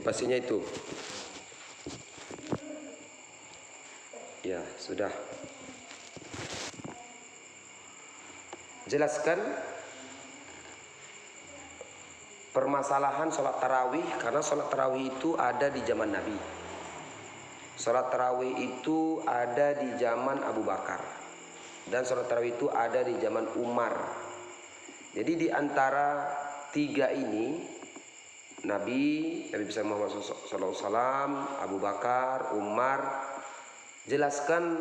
motivasinya itu. Ya, sudah. Jelaskan permasalahan sholat tarawih, karena sholat tarawih itu ada di zaman Nabi. Sholat tarawih itu ada di zaman Abu Bakar, dan sholat tarawih itu ada di zaman Umar. Jadi di antara tiga ini, Nabi besar Muhammad SAW, Abu Bakar, Umar, jelaskan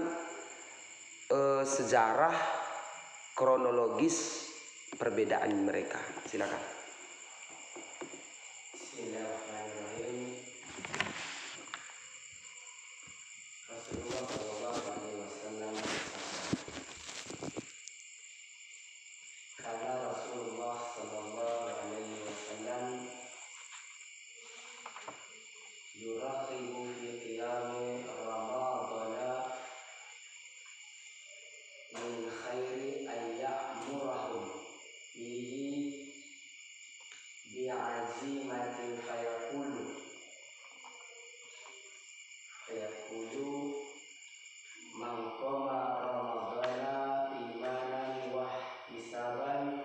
sejarah kronologis perbedaan mereka. Silakan. Bismillahirrahmanirrahim. Rasulullah Shallallahu Alaihi Wasallam karena Rasulullah Shallallahu Alaihi Wasallam yuraqibu fi qiyami Ramadhan min khairi an ya'murahum bihi bi'azimatin fayaqulu man qama ramadhana imanan wa ihtisaban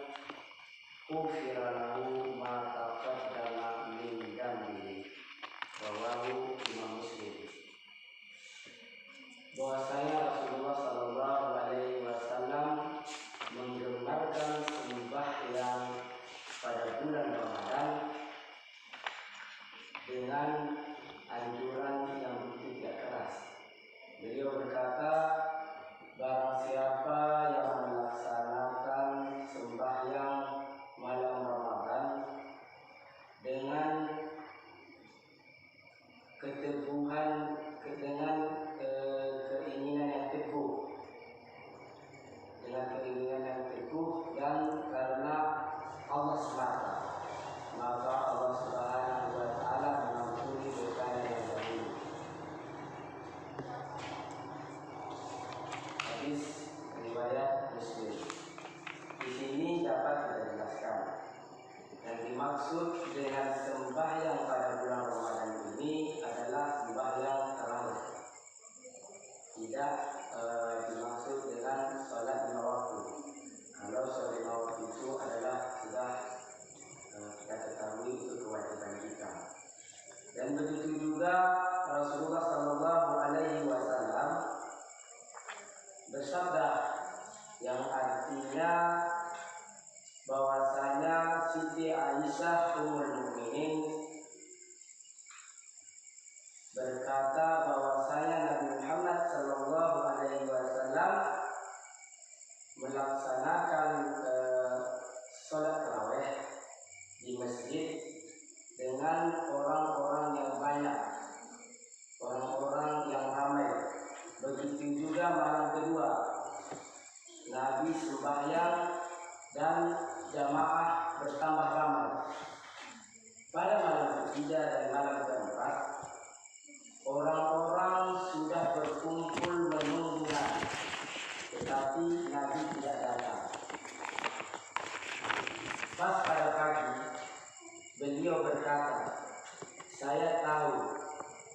ghufira lahu ma taqaddama min dhanbihi. Rawahu Imam Muslim. Bahwasanya Rasulullah Sallallahu Alaihi Wasallam menggembarkan sembahyang pada bulan Ramadan dengan anjuran yang tidak keras. Beliau berkata, barang siapa yang melaksanakan sembahyang malam Ramadan dengan keteguhan, dengan keinginan yang teguh, dan karena Allah semata, maka Allah Subhanahu wa Ta'ala mengampuni dosanya yang dahulu. Hadis riwayat Muslim. Di sini dapat kita jelaskan yang dimaksud dengan sembahyang pada bulan Ramadan ini adalah sembahyang tarawih. Tidak dimaksud dengan sholat lima waktu. Kalau sholat lima waktu itu adalah sudah kita ketahui itu kewajiban kita. Dan begitu juga Rasulullah Sallallahu Alaihi Wasallam bersabda yang artinya bahwasanya Siti Aisyah Ummul Mukminin berkata bahwasanya Nabi Muhammad Sallallahu Alaihi Wasallam melaksanakan sholat tarawih di masjid dengan orang-orang yang banyak, orang-orang yang ramai. Begitu juga malam kedua, Nabi sembahyang dan jamaah bertambah ramai. Pada malam ketiga dan malam keempat, orang-orang sudah berkumpul menunggu Nabi, tetapi Nabi tidak datang. Pas pada pagi, beliau berkata, saya tahu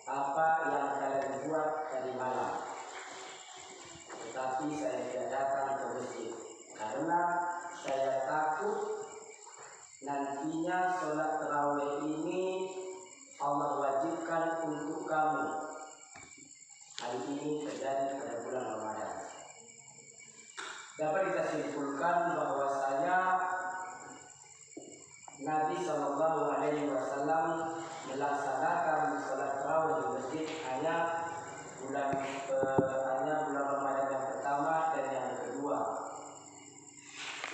apa yang kalian buat tadi malam, tetapi saya tidak datang ke masjid karena saya takut nantinya sholat tarawih ini Allah wajibkan untuk kamu. Hal ini terjadi pada bulan Ramadan. Dapat kita simpulkan bahwasanya Nabi Shallallahu Alaihi Wasallam melaksanakan sholat tarawih di masjid hanya bulan Ramadan yang pertama dan yang kedua.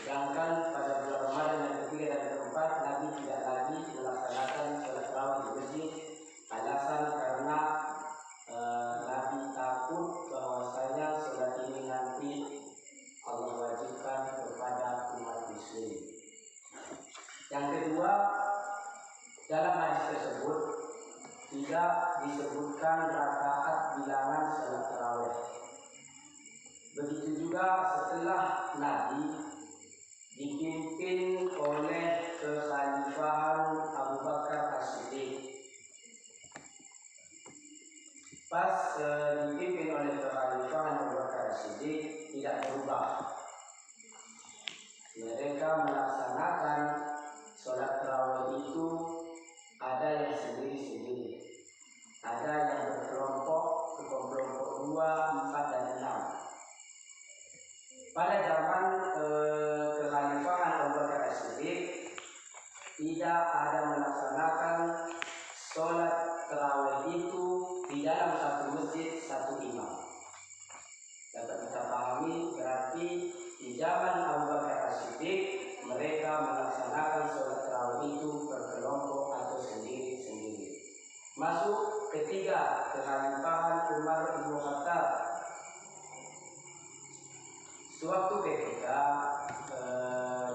Sedangkan pada bulan Ramadan yang ketiga dan keempat, Nabi tidak lagi melaksanakan sholat tarawih di masjid. Alasan karena Nabi takut bahwasanya sholat ini nanti Allah wajibkan kepada umat muslim. Yang kedua, dalam hadis tersebut tidak disebutkan rakaat bilangan sholat tarawih. Begitu juga setelah Nabi dipimpin oleh kekhalifahan Abu Bakar As-Siddiq, pas dipimpin oleh kekhalifahan Abu Bakar As-Siddiq tidak berubah. Mereka melaksanakan sholat tarawih itu ada yang sendiri-sendiri, ada yang berkelompok 2, 4, dan 6. Pada zaman kekhalifahan Abu Bakar As-Siddiq tidak ada melaksanakan sholat tarawih itu di dalam satu masjid satu imam. Dapat kita pahami berarti di zaman Abu Bakar As-Siddiq mereka melaksanakan sholat tarawih itu berkelompok atau sendiri-sendiri. Masuk ketiga kekhalifahan Umar bin Khattab. Suatu ketika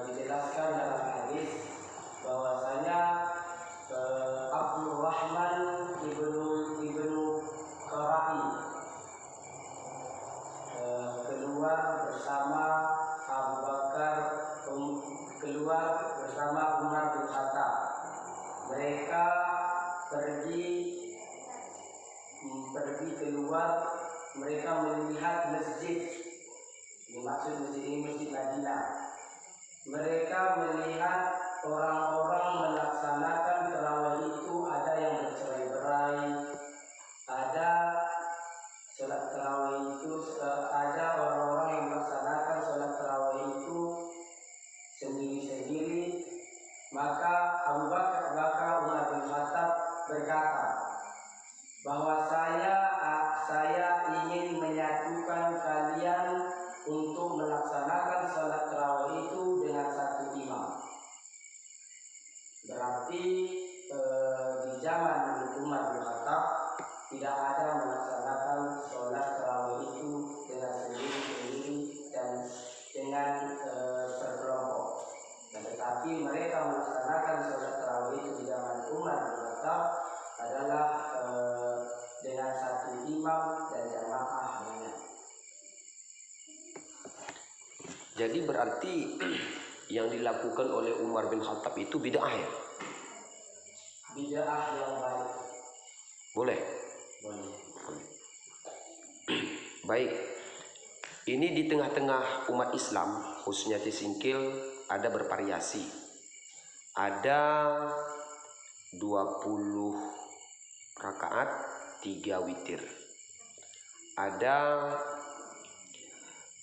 dijelaskan dalam hadis bahwasanya Abdul Rahman ibnu Qarai keluar bersama Abu Bakar, keluar bersama Umar bin Khattab. Mereka pergi keluar, mereka melihat masjid. Dimaksud masjid ini masjid Madinah. Mereka melihat orang-orang melaksanakan tarawih itu, ada yang bercerai-berai, ada sholat tarawih itu, ada orang-orang yang melaksanakan sholat tarawih itu sendiri-sendiri. Maka Umar bin Khattab berkata bahwa saya ingin menyatukan kalian untuk melaksanakan sholat tarawih itu dengan satu imam. Berarti di zaman Umar bin Khattab tidak ada melaksanakan sholat tarawih itu dengan sendiri-sendiri dan dengan berkelompok. Tetapi mereka melaksanakan sholat tarawih itu di zaman Umar bin Khattab adalah dengan satu imam dan jamaah banyak. Jadi berarti yang dilakukan oleh Umar bin Khattab itu bid'ah ya? Bid'ah yang baik. Boleh? Boleh. Baik. Ini di tengah-tengah umat Islam, khususnya Cisingkil, ada bervariasi. Ada 20 rakaat 3 witir. Ada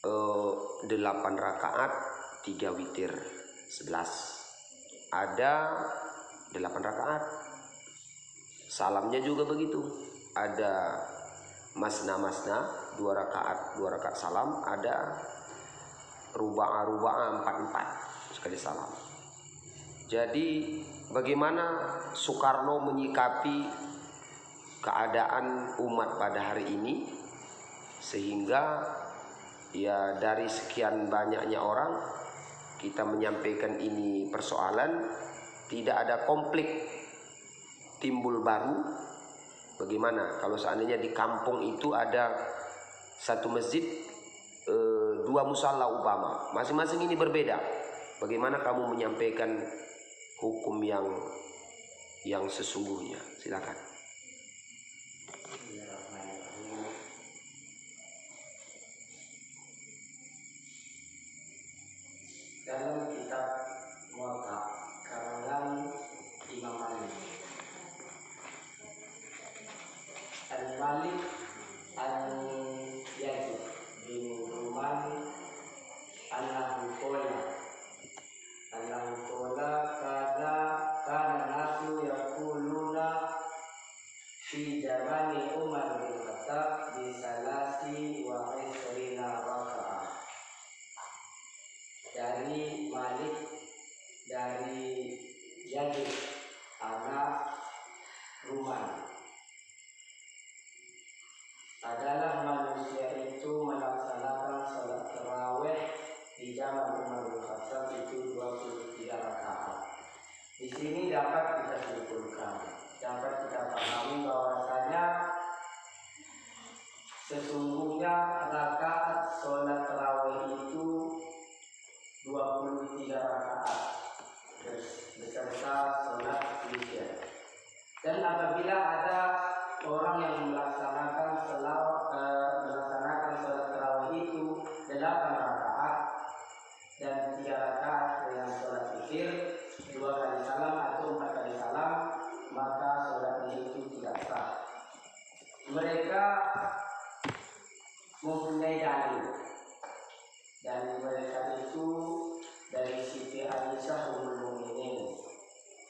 8 rakaat 3 witir 11. Ada 8 rakaat. Salamnya juga begitu. Ada masna 2 rakaat salam. Ada ruba'a 4 sekali salam. Jadi bagaimana Soekarno menyikapi keadaan umat pada hari ini, sehingga ya dari sekian banyaknya orang kita menyampaikan ini persoalan, tidak ada konflik timbul baru. Bagaimana kalau seandainya di kampung itu ada satu masjid, 2 musalla umpama, masing-masing ini berbeda. Bagaimana kamu menyampaikan hukum yang sesungguhnya? Silakan. Dalam kitab Muwatta karangan Imam Malik, Al-Malik Al-Yazid bin Ruman annahu qala kana nasu yaquluna fi zamani Umar bin Khattab bi salasi wa isrina raka'ah. Dari Malik 8 rakaat dan 3 rakaat dengan sholat witir 2 kali salam atau 4 kali salam, maka sholatnya itu tidak sah. Mereka mempunyai dalil dan mereka itu dari Siti Aisyah Ummul Mukminin.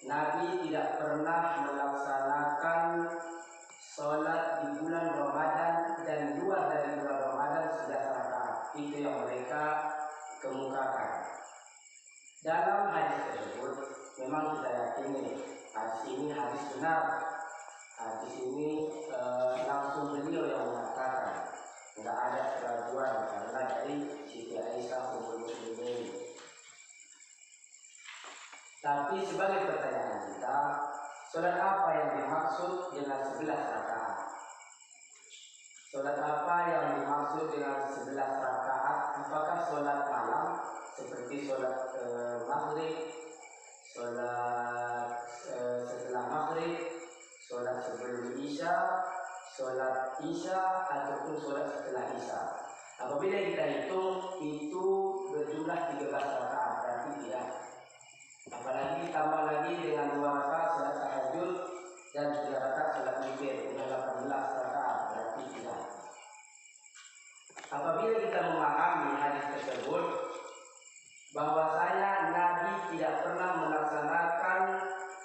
Nabi tidak pernah melaksanakan sholat di bulan Ramadan dan luar dari bulan Ramadan 11 rakaat. Itu yang mereka kemukakan. Dalam hadis tersebut memang kita yakini hadis ini hadis benar. Hadis ini langsung beliau yang mengatakan, tidak ada keraguan karena dari Siti Aisyah Ummul Mukminin. Tapi sebagai pertanyaan kita, sholat apa yang dimaksud dengan 11 rakaat? Sholat apa yang dimaksud dengan 11 rakaat? Apakah sholat malam seperti sholat maghrib, sholat setelah maghrib, sholat sebelum isya, sholat isya, ataupun sholat setelah isya? Apabila kita hitung itu berjumlah 13 rakaat, berarti tidak. Apalagi tambah lagi dengan 2 rakaat sholat tahajud dan 3 rakaat sholat witir, sudah 18 rakaat, berarti tidak. Apabila kita memahami hadis tersebut bahwasanya Nabi tidak pernah melaksanakan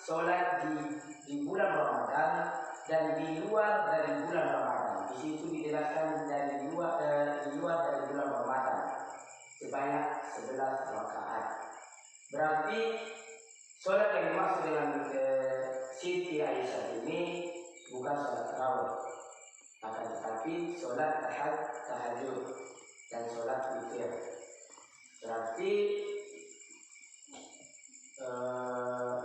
sholat di bulan Ramadan dan di luar dari bulan Ramadan. Di situ dijelaskan dari luar dari bulan Ramadan sebanyak 11 rakaat. Berarti sholat yang dimaksud dengan Siti Aisyah ini bukan sholat tarawih, akan tetapi sholat tahajud dan sholat witir. Berarti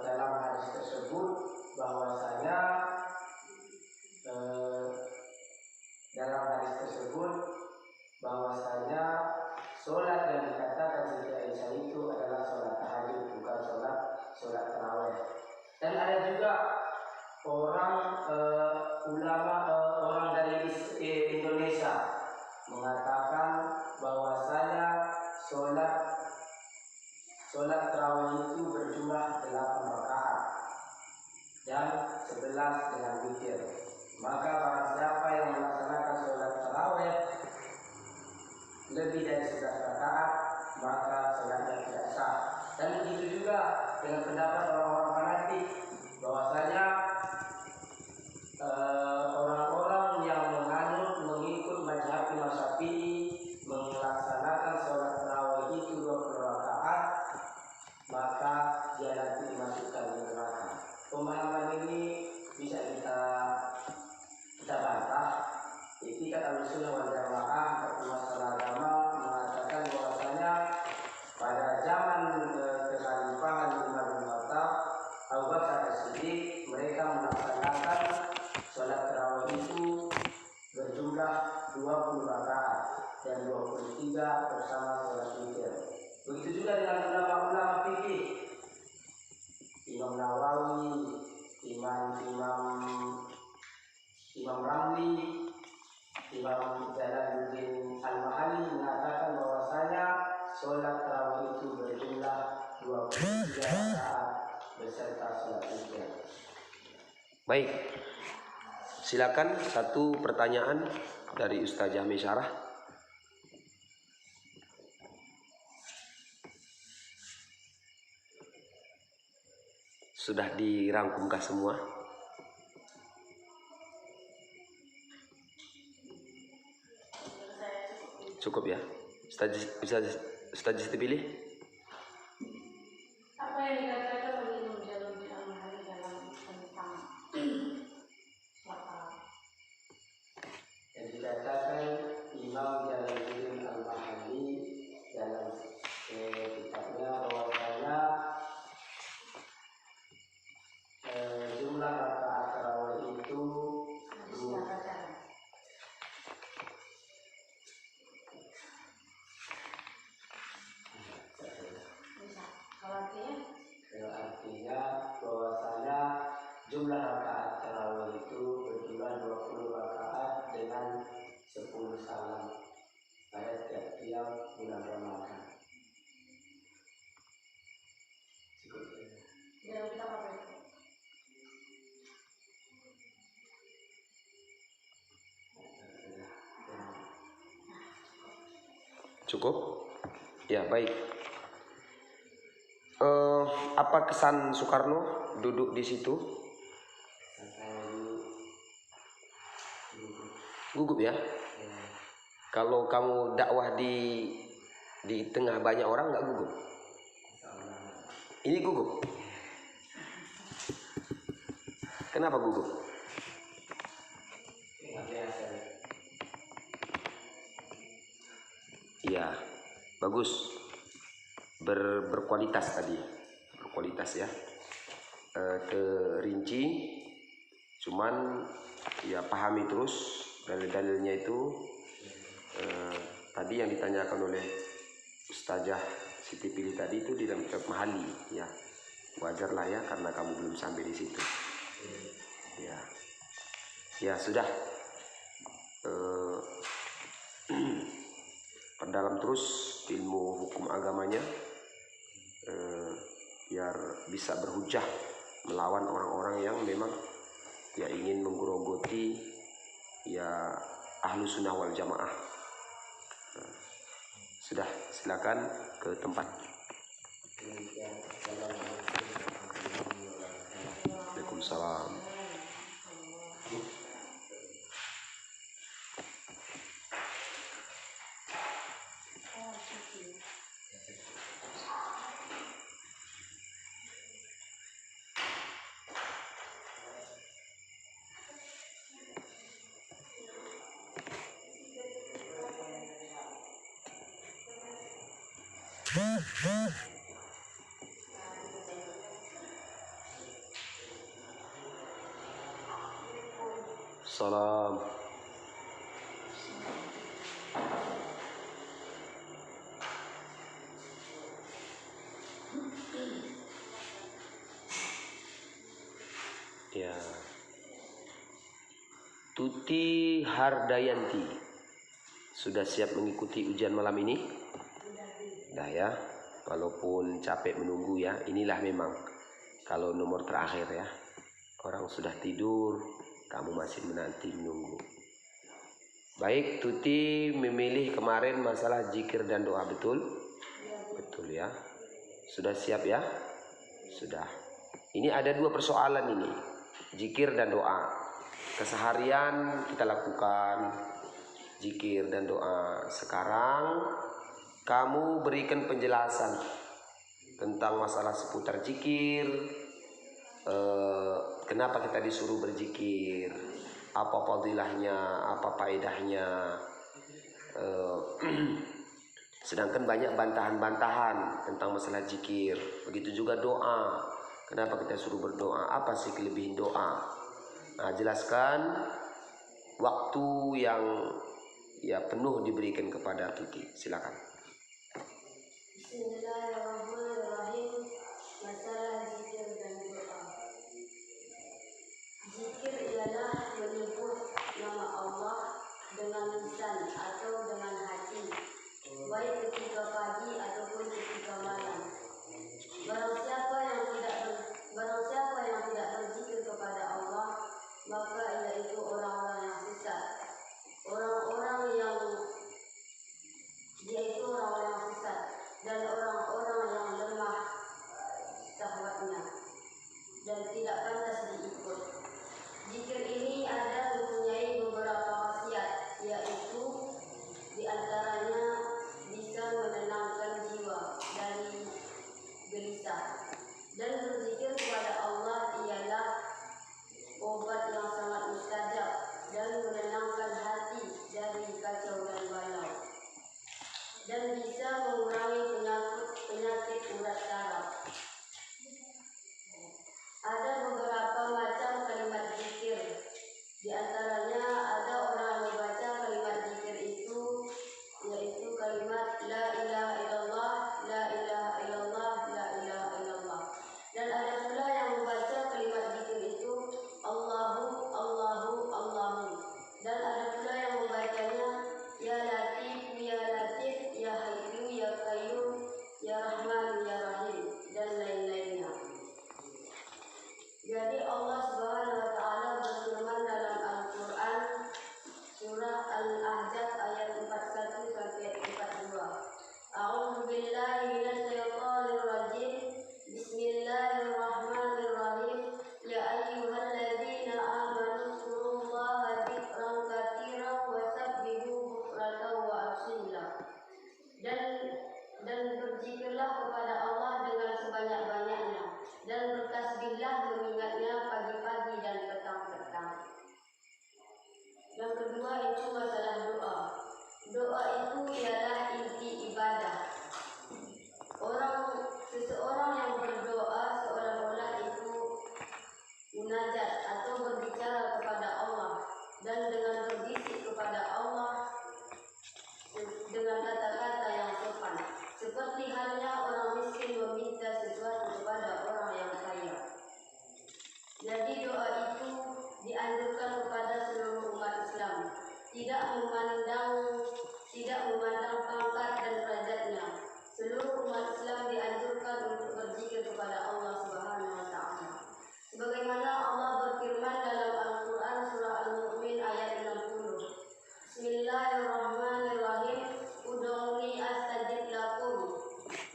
dalam hadis tersebut bahwasanya sholat yang dikatakan Siti Aisyah itu adalah sholat tahajud, bukan sholat tarawih. Dan ada juga orang orang dari Indonesia mengatakan bahwasanya sholat tarawih itu berjumlah 8 rakaat dan 11 dengan witir. Maka barang siapa yang melaksanakan sholat tarawih lebih dari 11 rakaat, maka sholatnya tidak sah. Dan begitu juga dengan pendapat orang-orang fanatik bahwasanya orang-orang yang mengikut mazhab Imam Syafi'i melaksanakan sholat tarawih itu 20 rakaat, maka dia nanti dimasukkan ke neraka. Pemahaman ini bisa kita bantah. Etikat Ahlussunnah wal Jamaah atau masalah agama mengatakan bahwasanya pada zaman kekhalifahan Umar bin Khattab, Abu Bakar As-Siddiq, mereka melaksanakan sholat tarawih itu berjumlah 20 rakaat dan 23 bersama sholat witir. Begitu juga dengan ulama-ulama fikih, Imam Nawawi, Imam Ramli, Imam Jalaluddin Al-Mahalli mengatakan bahwasanya sholat tarawih itu berjumlah 23 rakaat beserta sholat witir. Baik, silakan satu pertanyaan dari Ustazah Mesyarah. Sudah dirangkumkah semua? Cukup ya. Ustazah pilih. Apa yang dikatakan oleh Imam Jalaluddin Al-Mahalli dalam tentang sholat tarawih? Yang dikatakan Imam Jalaluddin Al-Mahalli dalam kitabnya bahwasanya jumlah rakaat tarawih itu siang bulan Ramadan. Ya kita apa itu? Cukup? Ya, baik. Apa kesan Soekarno duduk di situ? Saya dulu Gugup ya? Kalau kamu dakwah di tengah banyak orang nggak gugup? Ini gugup. Kenapa gugup? nggak biasa. Iya, bagus. Berkualitas tadi, berkualitas ya. Terinci, cuman ya pahami terus dalil-dalilnya itu. Tadi yang ditanyakan oleh Ustazah Siti Pilih tadi itu di dalam kitab Mahali, ya wajar lah ya karena kamu belum sampai di situ. Ya sudah. Perdalam terus ilmu hukum agamanya, biar bisa berhujah melawan orang-orang yang memang ya ingin menggerogoti ya ahlu sunnah wal jamaah. Sudah, silakan ke tempat. Waalaikumsalam. Salam. Ya. Tuti Hardayanti sudah siap mengikuti ujian malam ini? Dah ya. Walaupun capek menunggu ya. Inilah memang kalau nomor terakhir ya. Orang sudah tidur, kamu masih menanti menunggu. Baik, Tuti memilih kemarin masalah zikir dan doa, betul? Betul ya. Sudah siap ya? Sudah. Ini ada dua persoalan ini, zikir dan doa. Keseharian kita lakukan zikir dan doa. Sekarang kamu berikan penjelasan tentang masalah seputar zikir. Kenapa kita disuruh berzikir? Apa fadilahnya? Apa faedahnya? Sedangkan banyak bantahan-bantahan tentang masalah zikir. Begitu juga doa. Kenapa kita suruh berdoa? Apa sih kelebihan doa? Nah, jelaskan waktu yang ya penuh diberikan kepada Tuti. Silakan. Bismillahirrahmanirrahim. Masalah zikir dan doa. Zikir ialah menyebut nama Allah dengan lisan atau dengan hati, baik ketika pagi ataupun ketika malam. Barang siapa yang tidak berzikir kepada Allah, maka ia itu orang-orang yang sesat. Orang-orang yang sesat dan orang-orang yang lemah syahwatnya dan tidak pantas diikut. Zikir ini mempunyai beberapa khasiat, yaitu diantaranya bisa menenangkan jiwa dari gelisah, dan berzikir kepada Allah ialah obat yang sangat mustajab dan menenangkan hati dari kacau dan balau, dan bisa mengurangi penyakit urat saraf. Ada beberapa macam kalimat zikir. Di antaranya ada orang yang membaca kalimat zikir itu, yaitu kalimat la ilaha illallah, la ilaha illallah, la ilaha illallah. Dan ada pula yang membaca kalimat zikir itu Allahu, Allahu, Allahu. Dan ada pula yang membacanya ya latif, ya latif, ya kepada Allah dengan sebanyak-banyaknya dan bertasbihlah mengingatnya pagi-pagi dan petang-petang. Yang kedua itu masalah doa. Doa itu ialah inti ibadah. Seseorang yang berdoa seolah-olah itu munajat atau berbicara kepada Allah dan dengan berbisik kepada Allah dengan kata-kata yang sopan, seperti halnya orang miskin meminta sesuatu kepada orang yang kaya. Jadi doa itu dianjurkan kepada seluruh umat Islam, tidak memandang pangkat dan derajatnya. Seluruh umat Islam dianjurkan untuk berzikir kepada Allah Subhanahu wa taala. Sebagaimana Allah berfirman dalam Al-Qur'an surah Al-Mu'min ayat 60. Bismillahirrahmanirrahim. Ud'uni astajib lakum.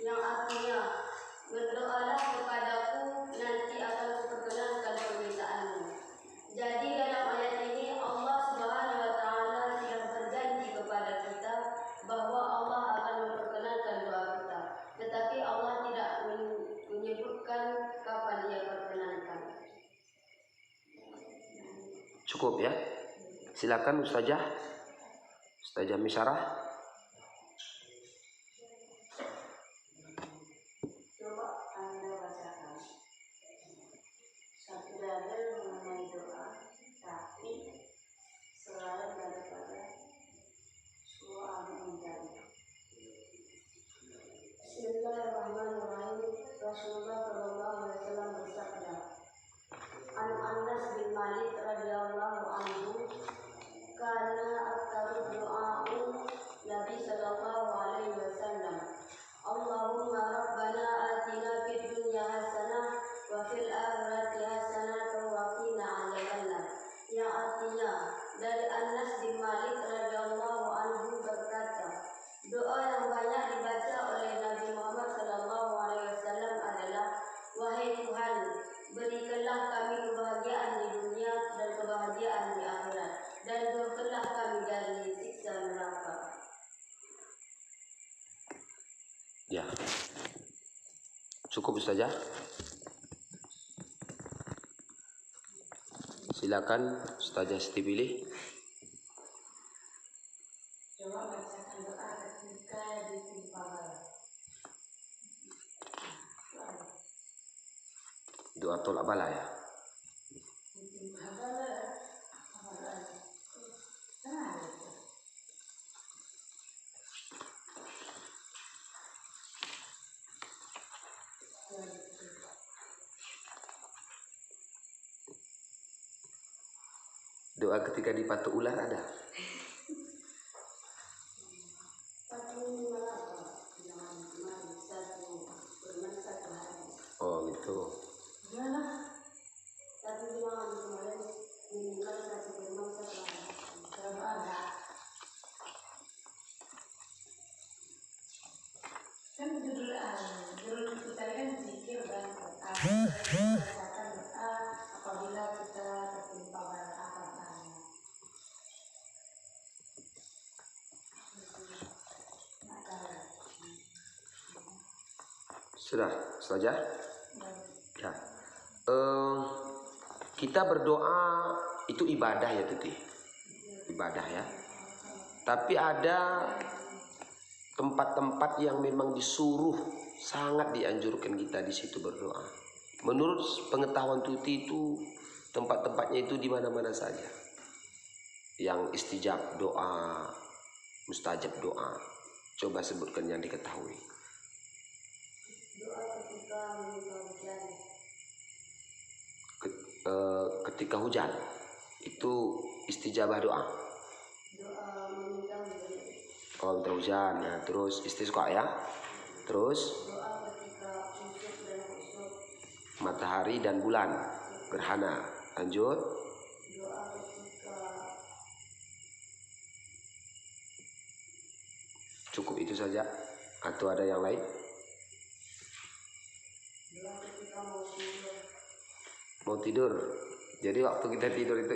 Yang artinya, berdoalah kepadaku, nanti akan kuperkenankan permintaanmu. Jadi dalam ayat ini Allah Subhanahu wa taala sudah berjanji kepada kita bahwa Allah akan memperkenankan doa kita. Tetapi Allah tidak menyebutkan kapan Dia perkenankan. Cukup ya. Silakan Ustazah Misarah. Coba Anda bacakan satu dalil mengenai doa, tapi selain daripada surah Al-Anbiya. Bismillahirrahmanirrahim. Rasulullah sallallahu alaihi wasallam bersabda, An Anas bin Malik radhiyallahu anhu, kana aktaru du'a'u Nabi sallallahu alaihi wasallam, Allahumma rabbana atina fid dunya hasanah wa fil akhirati hasanah wa qina adzabannar. Yang artinya, dari Anas bin Malik radhiyallahu anhu berkata, doa yang banyak dibaca oleh Nabi Muhammad sallallahu alaihi wasallam adalah, wahai Tuhan, berikanlah kami kebahagiaan di dunia dan kebahagiaan di akhirat, dan jauhkanlah kami dari siksa neraka. Ya. Cukup Ustazah. Silakan Ustazah Siti pilih. Coba bacakan doa ketika ditimpa bala. Doa tolak bala ya. Ditimpa bala, bala. Nah, itu. Doa ketika dipatuk ular ada. Oh gitu. Kan judul kita kan zikir dan doa. Bacakan doa apabila kita tertimpa apa-apa. Sudah saja. Ya. Kita berdoa itu ibadah ya Tuti. Ibadah ya. Tapi ada tempat-tempat yang memang disuruh, sangat dianjurkan kita di situ berdoa. Menurut pengetahuan Tuti itu tempat-tempatnya itu di mana-mana saja. Yang istijab doa, mustajab doa. Coba sebutkan yang diketahui. Doa ketika meminta hujan. Ketika hujan itu istijabah doa. Doa meminta hujan. Kalau minta hujan, ya, terus istisqa ya. Terus Doa ketika usuk dan khusuk. matahari dan bulan gerhana. Lanjut. Doa ketika Cukup itu saja atau ada yang lain? doa ketika mau tidur. Mau tidur. Jadi waktu kita tidur itu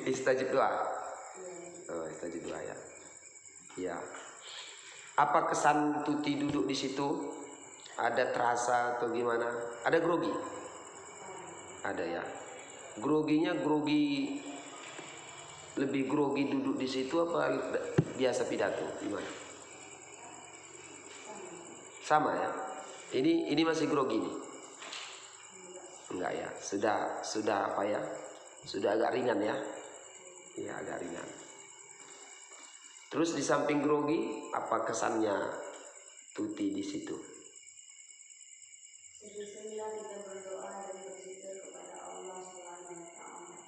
istajib doa. Oh, istajib doa ya. Ya. Apa kesan Tuti duduk di situ? Ada terasa atau gimana? Ada grogi? Ada ya. Groginya grogi, lebih grogi duduk di situ apa biasa pidato? Gimana? Sama ya. Ini masih grogi nih. Enggak ya. Sudah apa ya? Sudah agak ringan ya. Iya, agak ringan. Terus di samping grogi, apa kesannya Tuti di situ? Sering-seringlah kita berdoa dan berzikir kepada Allah Subhanahu wa Ta'ala.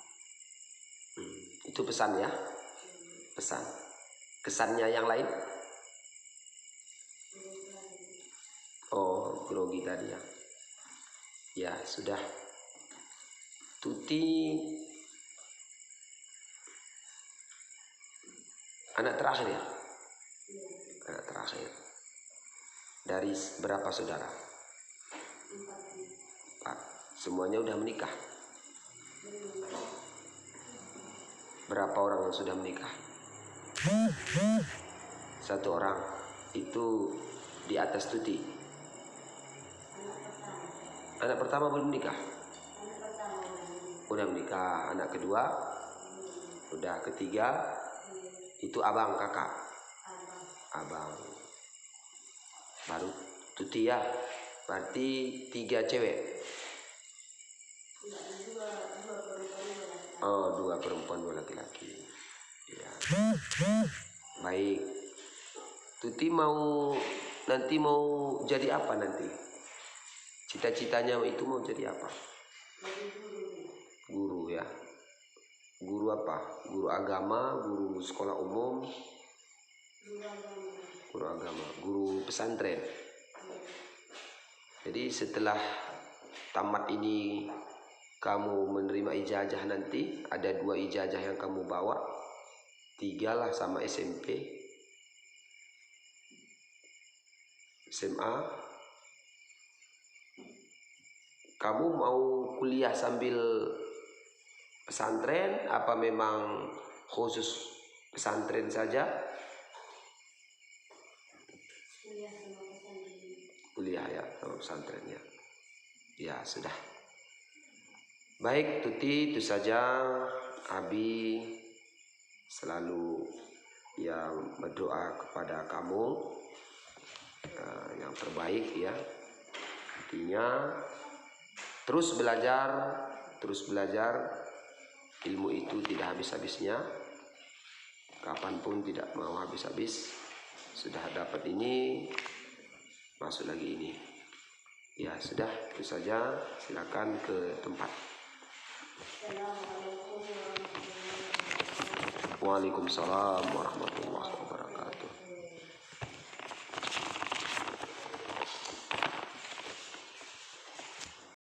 Itu pesan ya? Pesan. Kesannya yang lain? Oh, grogi tadi ya. Ya, sudah. Tuti anak terakhir ya? Anak terakhir. Dari berapa saudara? 4. Semuanya udah menikah? Berapa orang yang sudah menikah? 1 orang. Itu di atas Tuti. Anak pertama belum menikah? Udah menikah. Anak kedua? Udah. Ketiga? Itu abang, kakak? Abang. Baru Tuti ya. Berarti 3 cewek. Oh, 2 perempuan 2 laki-laki. Ya. Baik. Tuti nanti mau jadi apa nanti? Cita-citanya itu mau jadi apa? Guru ya. Guru apa? Guru agama, guru sekolah umum? Guru agama, guru pesantren. Jadi setelah tamat ini kamu menerima ijazah nanti, ada 2 ijazah yang kamu bawa, 3 lah sama SMP, SMA. Kamu mau kuliah sambil pesantren apa memang khusus pesantren saja? Kuliah ya sama pesantren ya. Ya sudah. Baik Tuti, itu saja. Abi selalu yang berdoa kepada kamu yang terbaik ya. Intinya terus belajar. Ilmu itu tidak habis-habisnya. Kapanpun tidak mau habis-habis. Sudah dapat ini, masuk lagi ini. Ya sudah, itu saja. Silakan ke tempat. Waalaikumsalam warahmatullahi wabarakatuh.